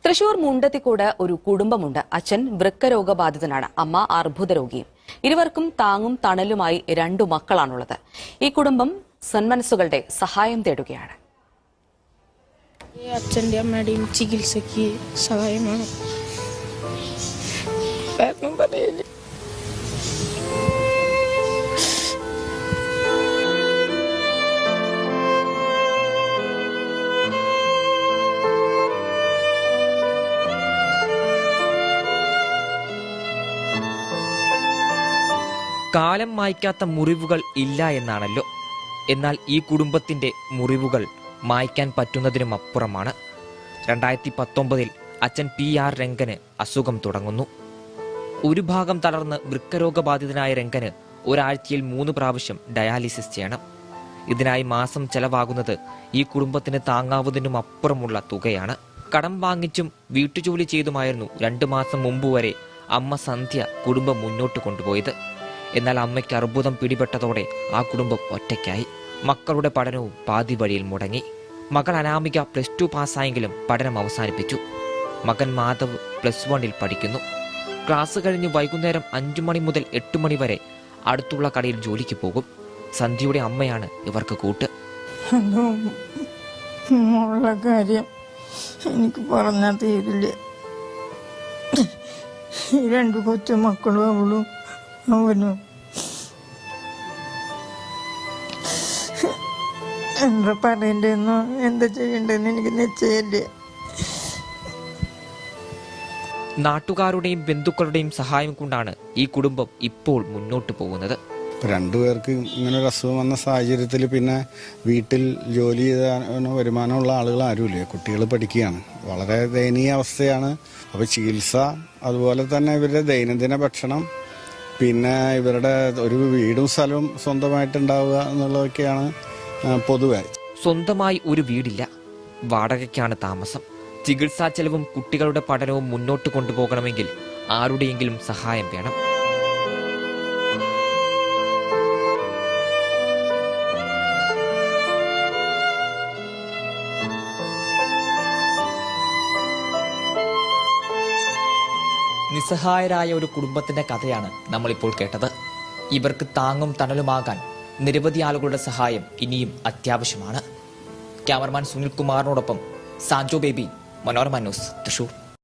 തൃശൂർ മുണ്ടത്തിക്കോട് ഒരു കുടുംബമുണ്ട്. അച്ഛൻ വൃക്കരോഗബാധിതനാണ്, അമ്മ അർബുദരോഗിയും. ഇരുവർക്കും താങ്ങും തണലുമായി 2 മക്കളാണുള്ളത്. ഈ കുടുംബം സന്മനസ്സുകളുടെ സഹായം തേടുകയാണ്. അച്ഛൻ്റെ അമ്മയുടെയും ചികിത്സയ്ക്ക് സഹായമാണ്. കാലം മായ്ക്കാത്ത മുറിവുകൾ ഇല്ല എന്നാണല്ലോ. എന്നാൽ ഈ കുടുംബത്തിന്റെ മുറിവുകൾ മായ്ക്കാൻ പറ്റുന്നതിനും അപ്പുറമാണ്. 2019 അച്ഛൻ PR രംഗന് അസുഖം തുടങ്ങുന്നു. ഒരു ഭാഗം തളർന്ന് വൃക്കരോഗബാധിതനായ രംഗന് ഒരാഴ്ചയിൽ 3 പ്രാവശ്യം ഡയാലിസിസ് ചെയ്യണം. ഇതിനായി മാസം ചെലവാകുന്നത് ഈ കുടുംബത്തിന് താങ്ങാവുന്നതിനും അപ്പുറമുള്ള തുകയാണ്. കടം വാങ്ങിച്ചും വീട്ടുജോലി ചെയ്തുമായിരുന്നു 2 മാസം മുമ്പ് വരെ അമ്മ സന്ധ്യ കുടുംബം മുന്നോട്ട് കൊണ്ടുപോയത്. എന്നാൽ അമ്മയ്ക്ക് അർബുദം പിടിപെട്ടതോടെ ആ കുടുംബം ഒറ്റയ്ക്കായി. മക്കളുടെ പഠനവും പാതി വഴിയിൽ മുടങ്ങി. മകൾ അനാമിക +2 പാസ്സായെങ്കിലും പഠനം അവസാനിപ്പിച്ചു. മകൻ മാധവ് +1 പഠിക്കുന്നു. ക്ലാസ് കഴിഞ്ഞ് വൈകുന്നേരം 5 മണി മുതൽ 8 മണി വരെ അടുത്തുള്ള കടയിൽ ജോലിക്ക് പോകും. സന്ധ്യയുടെ അമ്മയാണ് ഇവർക്ക് കൂട്ട്. കാര്യം എനിക്ക് പറഞ്ഞാൽ തീരില്ല. 2 കൊച്ചുമക്കളും അവളും അവനും എന്താ പറയണ്ടെന്നോ എന്താ ചെയ്യണ്ടെന്ന് എനിക്ക് നിശ്ചയമില്ല. നാട്ടുകാരുടെയും ബന്ധുക്കളുടെയും സഹായം കൊണ്ടാണ് ഈ കുടുംബം ഇപ്പോൾ മുന്നോട്ട് പോകുന്നത്. 2 പേർക്ക് ഇങ്ങനെ ഒരു അസുഖം വന്ന സാഹചര്യത്തിൽ പിന്നെ വീട്ടിൽ ജോലി ചെയ്ത വരുമാനമുള്ള ആളുകൾ ആരുമില്ല. കുട്ടികൾ പഠിക്കുകയാണ്. വളരെ ദയനീയ അവസ്ഥയാണ്. അപ്പോൾ ചികിത്സ, അതുപോലെ തന്നെ ഇവരുടെ ദൈനംദിന ഭക്ഷണം, പിന്നെ ഇവരുടെ ഒരു വീടും സ്ഥലവും സ്വന്തമായിട്ടുണ്ടാവുക എന്നുള്ളതൊക്കെയാണ് പൊതുവെ. സ്വന്തമായി ഒരു വീടില്ല, വാടകയ്ക്കാണ് താമസം. ചികിത്സാ ചെലവും കുട്ടികളുടെ പഠനവും മുന്നോട്ട് കൊണ്ടുപോകണമെങ്കിൽ ആരുടെയെങ്കിലും സഹായം വേണം. നിസ്സഹായരായ ഒരു കുടുംബത്തിന്റെ കഥയാണ് നമ്മളിപ്പോൾ കേട്ടത്. ഇവർക്ക് താങ്ങും തണലുമാകാൻ നിരവധി ആളുകളുടെ സഹായം ഇനിയും അത്യാവശ്യമാണ്. ക്യാമറമാൻ സുനിൽ കുമാറിനോടൊപ്പം സാജോ ബേബി, മനോരമ ന്യൂസ്, തൃശൂർ.